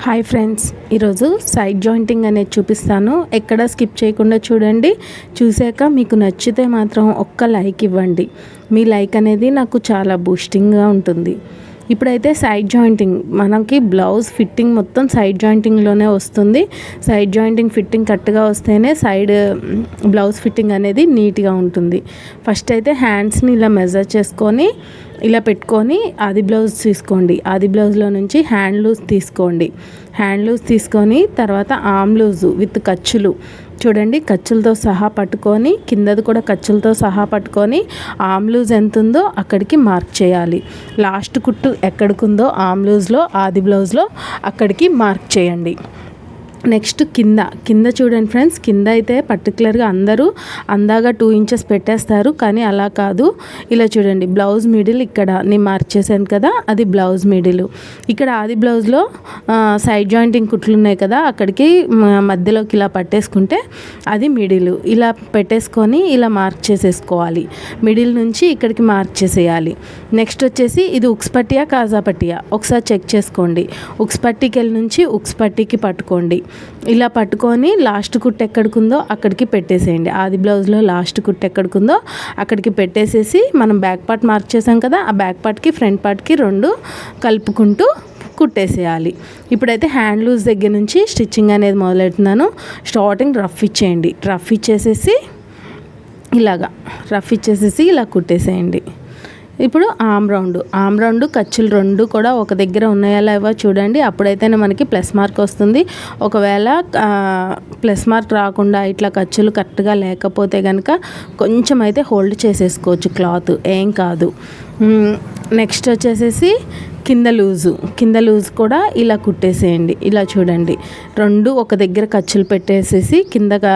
Hi friends, ఈరోజు side jointing అనేది చూపిస్తాను. ఎక్కడ స్కిప్ చేయకుండా చూడండి. చూసాక మీకు నచ్చితే మాత్రం ఒక్క లైక్ ఇవ్వండి. మీ లైక్ అనేది నాకు చాలా బూస్టింగ్గా ఉంటుంది. ఇప్పుడైతే సైడ్ జాయింటింగ్, మనకి బ్లౌజ్ ఫిట్టింగ్ మొత్తం సైడ్ జాయింటింగ్లోనే వస్తుంది. సైడ్ జాయింటింగ్ ఫిట్టింగ్ కరెక్ట్గా వస్తేనే సైడ్ బ్లౌజ్ ఫిట్టింగ్ అనేది నీట్గా ఉంటుంది. ఫస్ట్ అయితే హ్యాండ్స్ని ఇలా మెజర్ చేసుకొని ఇలా పెట్టుకొని ఆది బ్లౌజ్ తీసుకోండి. ఆది బ్లౌజ్లో నుంచి హ్యాండ్ లూజ్ తీసుకోండి. హ్యాండ్ లూజ్ తీసుకొని తర్వాత ఆమ్ లూజు విత్ ఖర్చులు చూడండి, ఖర్చులతో సహా పట్టుకొని కిందది కూడా ఖర్చులతో సహా పట్టుకొని ఆమ్ లూజ్ ఎంత ఉందో అక్కడికి మార్క్ చేయాలి. లాస్ట్ కుట్టు ఎక్కడికుందో ఆమ్ లూజ్లో ఆది బ్లౌజ్లో అక్కడికి మార్క్ చేయండి. నెక్స్ట్ కింద చూడండి ఫ్రెండ్స్, కింద అయితే పర్టికులర్గా అందరూ అందాగా 2 ఇంచెస్ పెట్టేస్తారు, కానీ అలా కాదు. ఇలా చూడండి, బ్లౌజ్ మిడిల్ ఇక్కడ నేను మార్క్ చేశాను కదా, అది బ్లౌజ్ మిడిల్. ఇక్కడ ఆది బ్లౌజ్లో సైడ్ జాయింటింగ్ కుట్లు ఉన్నాయి కదా, అక్కడికి మధ్యలోకి ఇలా పట్టేసుకుంటే అది మిడిల్. ఇలా పెట్టేసుకొని ఇలా మార్క్ చేసేసుకోవాలి. మిడిల్ నుంచి ఇక్కడికి మార్క్ చేసేయాలి. నెక్స్ట్ వచ్చేసి ఇది ఉక్స్ పట్టియా కాజా పట్టియా ఒకసారి చెక్ చేసుకోండి. ఉక్స్ పట్టీకి నుంచి ఉక్స్ పట్టీకి పట్టుకోండి. ఇలా పట్టుకొని లాస్ట్ కుట్టు ఎక్కడికుందో అక్కడికి పెట్టేసేయండి. ఆది బ్లౌజ్లో లాస్ట్ కుట్టు ఎక్కడికుందో అక్కడికి పెట్టేసేసి మనం బ్యాక్ పార్ట్ మార్క్ చేసాం కదా, ఆ బ్యాక్ పార్ట్కి ఫ్రంట్ పార్ట్కి 2 కలుపుకుంటూ కుట్టేసేయాలి. ఇప్పుడైతే హ్యాండ్ లూజ్ దగ్గర నుంచి స్టిచ్చింగ్ అనేది మొదలెడుతున్నాను. స్టార్టింగ్ రఫ్ ఇచ్చేయండి. రఫ్ ఇచ్చేసేసి ఇలా కుట్టేసేయండి. ఇప్పుడు ఆమ్ రౌండ్ ఖర్చులు 2 కూడా ఒక దగ్గర ఉన్నాయా లేవో చూడండి. అప్పుడైతేనే మనకి ప్లస్ మార్క్ వస్తుంది. ఒకవేళ ప్లస్ మార్క్ రాకుండా ఇట్లా ఖర్చులు కరెక్ట్గా లేకపోతే కనుక కొంచెం అయితే హోల్డ్ చేసేసుకోవచ్చు, క్లాత్ ఏం కాదు. నెక్స్ట్ వచ్చేసేసి కింద లూజ్ కూడా ఇలా కుట్టేసేయండి. ఇలా చూడండి, 2 ఒక దగ్గర ఖర్చులు పెట్టేసేసి కిందగా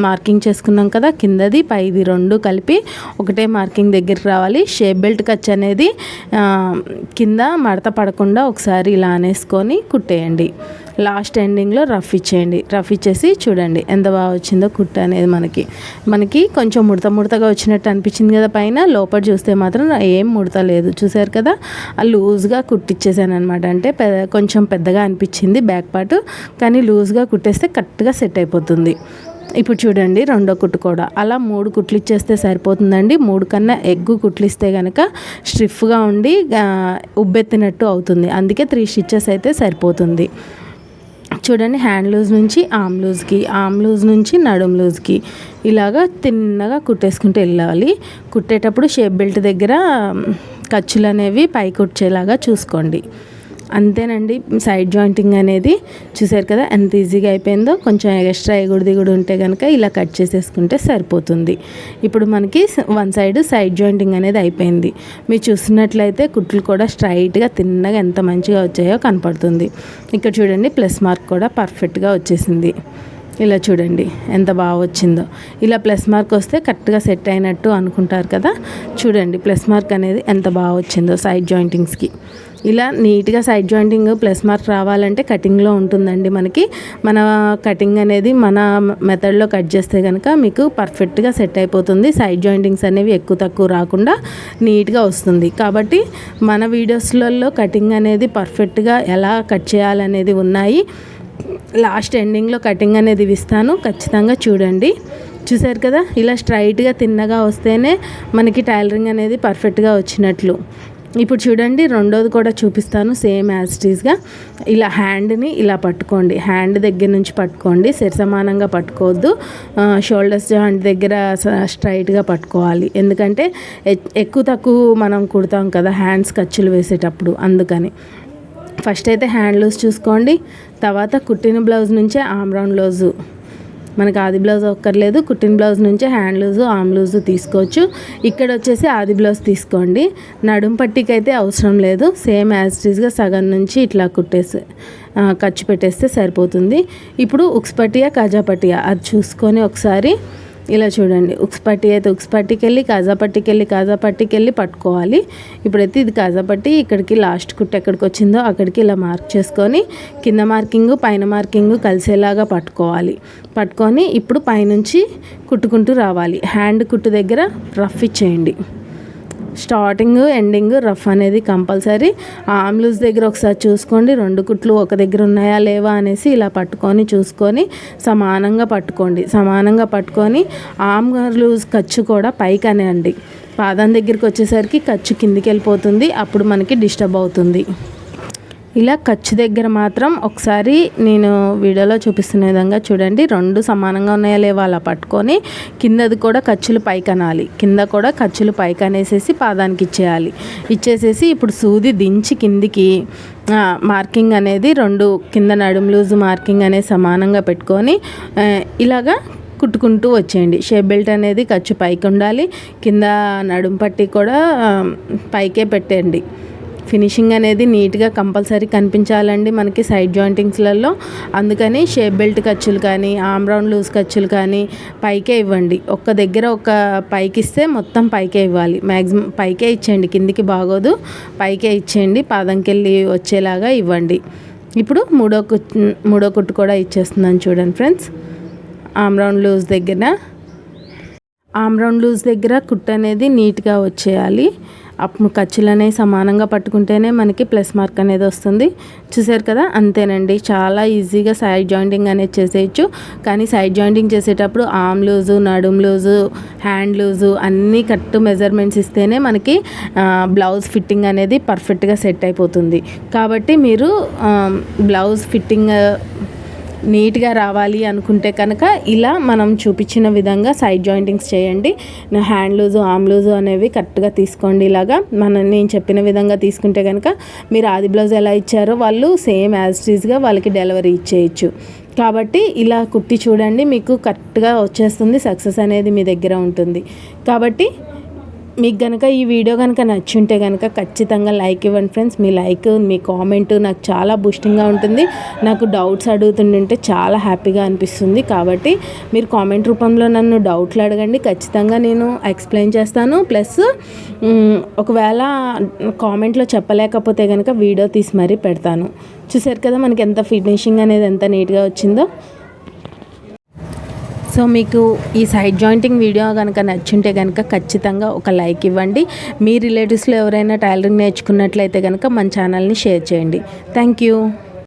మార్కింగ్ చేసుకున్నాం కదా, కిందది పైది 2 కలిపి ఒకటే మార్కింగ్ దగ్గరికి రావాలి. షేప్ బెల్ట్ ఖర్చు అనేది కింద మడత పడకుండా ఒకసారి ఇలా అనేసుకొని కుట్టేయండి. లాస్ట్ ఎండింగ్లో రఫ్ ఇచ్చేయండి. రఫ్ ఇచ్చేసి చూడండి ఎంత బాగా వచ్చిందో కుట్టు అనేది. మనకి కొంచెం ముడతగా వచ్చినట్టు అనిపించింది కదా పైన, లోపల చూస్తే మాత్రం ఏం ముడత లేదు. చూసారు కదా, ఆ లూజ్గా కుట్టిచ్చేసాను అనమాట. అంటే కొంచెం పెద్దగా అనిపించింది బ్యాక్ పార్ట్, కానీ లూజ్గా కుట్టేస్తే కరెక్ట్గా సెట్ అయిపోతుంది. ఇప్పుడు చూడండి, 2వ కుట్టు కూడా అలా 3 కుట్లు ఇచ్చేస్తే సరిపోతుందండి. 3 కన్నా ఎక్కువ కుట్లు ఇస్తే కనుక స్టిఫ్గా ఉండి ఉబ్బెత్తినట్టు అవుతుంది. అందుకే 3 స్టిచెస్ అయితే సరిపోతుంది. చూడండి, హ్యాండ్ లూజ్ నుంచి ఆమ్ లూజ్ నుంచి నడుం లూజ్కి ఇలాగా తిన్నగా కుట్టేసుకుంటూ వెళ్ళాలి. కుట్టేటప్పుడు షేప్ బెల్ట్ దగ్గర ఖర్చులు అనేవి పైకి వచ్చేలాగా చూసుకోండి. అంతేనండి సైడ్ జాయింటింగ్ అనేది. చూసారు కదా ఎంత ఈజీగా అయిపోయిందో. కొంచెం ఎక్స్ట్రా ఎగుడు ఉంటే కనుక ఇలా కట్ చేసేసుకుంటే సరిపోతుంది. ఇప్పుడు మనకి 1 సైడ్ సైడ్ జాయింటింగ్ అనేది అయిపోయింది. మీరు చూస్తున్నట్లయితే కుట్లు కూడా స్ట్రైట్గా తిన్నగా ఎంత మంచిగా వచ్చాయో కనపడుతుంది. ఇక్కడ చూడండి, ప్లస్ మార్క్ కూడా పర్ఫెక్ట్గా వచ్చేసింది. ఇలా చూడండి ఎంత బాగా వచ్చిందో. ఇలా ప్లస్ మార్క్ వస్తే కరెక్ట్గా సెట్ అయినట్టు అనుకుంటారు కదా. చూడండి ప్లస్ మార్క్ అనేది ఎంత బాగా వచ్చిందో సైడ్ జాయింటింగ్స్కి. ఇలా నీట్గా సైడ్ జాయింటింగ్ ప్లస్ మార్క్ రావాలంటే కటింగ్లో ఉంటుందండి. మన కటింగ్ అనేది మన మెథడ్లో కట్ చేస్తే కనుక మీకు పర్ఫెక్ట్గా సెట్ అయిపోతుంది. సైడ్ జాయింటింగ్స్ అనేవి ఎక్కువ తక్కువ రాకుండా నీట్గా వస్తుంది. కాబట్టి మన వీడియోస్లలో కటింగ్ అనేది పర్ఫెక్ట్గా ఎలా కట్ చేయాలనేది ఉన్నాయి. లాస్ట్ ఎండింగ్లో కటింగ్ అనేది ఇస్తాను, ఖచ్చితంగా చూడండి. చూసారు కదా, ఇలా స్ట్రైట్గా తిన్నగా వస్తేనే మనకి టైలరింగ్ అనేది పర్ఫెక్ట్గా వచ్చినట్లు. ఇప్పుడు చూడండి, 2వది కూడా చూపిస్తాను సేమ్ యాజ్ ఇట్ ఈస్గా. ఇలా హ్యాండ్ని ఇలా పట్టుకోండి. హ్యాండ్ దగ్గర నుంచి పట్టుకోండి, సమానంగా పట్టుకోవద్దు. షోల్డర్స్ జాయింట్ దగ్గర స్ట్రైట్గా పట్టుకోవాలి. ఎందుకంటే ఎక్కువ తక్కువ మనం కుడతాం కదా హ్యాండ్స్ ఖర్చులు వేసేటప్పుడు, అందుకని. ఫస్ట్ అయితే హ్యాండ్ లూజ్ చూసుకోండి. తర్వాత కుట్టిన బ్లౌజ్ నుంచే ఆమ్ రౌండ్ లూజు, మనకి ఆది బ్లౌజ్ ఒక్కర్లేదు, కుట్టిన బ్లౌజ్ నుంచే హ్యాండ్ లూజు ఆమ్ లూజు తీసుకోవచ్చు. ఇక్కడ వచ్చేసి ఆది బ్లౌజ్ తీసుకోండి. నడుం పట్టీకి అయితే అవసరం లేదు. సేమ్ యాజ్ ఇట్ ఈస్గా సగం నుంచి ఇట్లా ఖర్చు పెట్టేస్తే సరిపోతుంది. ఇప్పుడు ఉక్స్ పట్టియా కాజా పట్టియా అది చూసుకొని ఒకసారి ఇలా చూడండి. ఉక్స్ పట్టీ అయితే ఉక్స్ పట్టీకి వెళ్ళి కాజా పట్టీకి వెళ్ళి పట్టుకోవాలి. ఇప్పుడైతే ఇది కాజా పట్టీ, ఇక్కడికి లాస్ట్ కుట్టు ఎక్కడికి వచ్చిందో అక్కడికి ఇలా మార్క్ చేసుకొని కింద మార్కింగ్ పైన మార్కింగ్ కలిసేలాగా పట్టుకొని ఇప్పుడు పైనుంచి కుట్టుకుంటూ రావాలి. హ్యాండ్ కుట్టు దగ్గర రఫ్ ఇచ్చేయండి. స్టార్టింగ్ ఎండింగ్ రఫ్ అనేది కంపల్సరీ. ఆర్మ్ లూజ్ దగ్గర ఒకసారి చూసుకోండి, 2 కుట్లు ఒక దగ్గర ఉన్నాయా లేవా అనేసి ఇలా పట్టుకొని చూసుకొని సమానంగా పట్టుకొని ఆర్మ్ లూజ్ ఖర్చు కూడా పైకి అనేయండి. పాదం దగ్గరికి వచ్చేసరికి ఖర్చు కిందికి వెళ్ళిపోతుంది, అప్పుడు మనకి డిస్టర్బ్ అవుతుంది. ఇలా ఖర్చు దగ్గర మాత్రం ఒకసారి నేను వీడియోలో చూపిస్తున్న విధంగా చూడండి, 2 సమానంగా ఉన్నాయా లేవా అలా పట్టుకొని కిందది కూడా ఖర్చులు పైకి అనాలి, కింద కూడా ఖర్చులు పైకి అనేసేసి పాదానికి ఇచ్చేసేసి ఇప్పుడు సూది దించి కిందికి మార్కింగ్ అనేది 2 కింద నడుము లూజు మార్కింగ్ అనేది సమానంగా పెట్టుకొని ఇలాగా కుట్టుకుంటూ వచ్చేయండి. షేప్ బెల్ట్ అనేది ఖర్చు పైకి ఉండాలి, కింద నడుము పట్టి కూడా పైకే పెట్టండి. ఫినిషింగ్ అనేది నీట్గా కంపల్సరీ కనిపించాలండి మనకి సైడ్ జాయింటింగ్స్లలో. అందుకని షేప్ బెల్ట్ ఖర్చులు కానీ ఆర్మ్ రౌండ్ లూజ్ ఖర్చులు కానీ పైకే ఇవ్వండి. ఒక్క దగ్గర ఒక పైకి ఇస్తే మొత్తం పైకే ఇవ్వాలి, మ్యాక్సిమం పైకే ఇచ్చేయండి, కిందికి బాగోదు, పైకే ఇచ్చేయండి, పాదంకి వెళ్ళి వచ్చేలాగా ఇవ్వండి. ఇప్పుడు మూడో కుట్టు కూడా ఇచ్చేస్తున్నాను చూడండి ఫ్రెండ్స్. ఆర్మ్ రౌండ్ లూజ్ దగ్గర కుట్టు అనేది నీట్గా వచ్చేయాలి. అప్పుడు ఖర్చులు అనేవి సమానంగా పట్టుకుంటేనే మనకి ప్లస్ మార్క్ అనేది వస్తుంది. చూసారు కదా, అంతేనండి, చాలా ఈజీగా సైడ్ జాయింటింగ్ అనేది చేసేయచ్చు. కానీ సైడ్ జాయింటింగ్ చేసేటప్పుడు ఆర్మ్ లూజు, నడుము లూజు, హ్యాండ్ లూజు అన్నీ కరెక్ట్ మెజర్మెంట్స్ ఇస్తేనే మనకి బ్లౌజ్ ఫిట్టింగ్ అనేది పర్ఫెక్ట్గా సెట్ అయిపోతుంది. కాబట్టి మీరు బ్లౌజ్ ఫిట్టింగ్ నీట్గా రావాలి అనుకుంటే కనుక ఇలా మనం చూపించిన విధంగా సైడ్ జాయింటింగ్స్ చేయండి. హ్యాండ్ లూజు, ఆర్మ్ లూజు అనేవి కరెక్ట్గా తీసుకోండి. ఇలాగా నేను చెప్పిన విధంగా తీసుకుంటే కనుక మీరు ఆది బ్లౌజ్ ఎలా ఇచ్చారో వాళ్ళు సేమ్ యాజ్ ఇట్ ఈజ్గా వాళ్ళకి డెలివరీ ఇచ్చేయచ్చు. కాబట్టి ఇలా కుట్టి చూడండి, మీకు కరెక్ట్గా వచ్చేస్తుంది, సక్సెస్ అనేది మీ దగ్గర ఉంటుంది. కాబట్టి మీకు కనుక ఈ వీడియో కనుక నచ్చుంటే కనుక ఖచ్చితంగా లైక్ ఇవ్వండి ఫ్రెండ్స్. మీ లైక్, మీ కామెంట్ నాకు చాలా బూస్టింగ్గా ఉంటుంది. నాకు డౌట్స్ అడుగుతుంటే చాలా హ్యాపీగా అనిపిస్తుంది. కాబట్టి మీరు కామెంట్ రూపంలో నన్ను డౌట్లు అడగండి, ఖచ్చితంగా నేను ఎక్స్ప్లెయిన్ చేస్తాను. ప్లస్ ఒకవేళ కామెంట్లో చెప్పలేకపోతే కనుక వీడియో తీసి మరీ పెడతాను. చూసారు కదా మనకి ఎంత ఫినిషింగ్ అనేది ఎంత నీట్గా వచ్చిందో. సో మీకు ఈ సైడ్ జాయింటింగ్ వీడియో కనుక నచ్చుంటే కనుక ఖచ్చితంగా ఒక లైక్ ఇవ్వండి. మీ రిలేటివ్స్లో ఎవరైనా టైలరింగ్ నేర్చుకున్నట్లయితే కనుక మన ఛానల్ని షేర్ చేయండి. Thank you.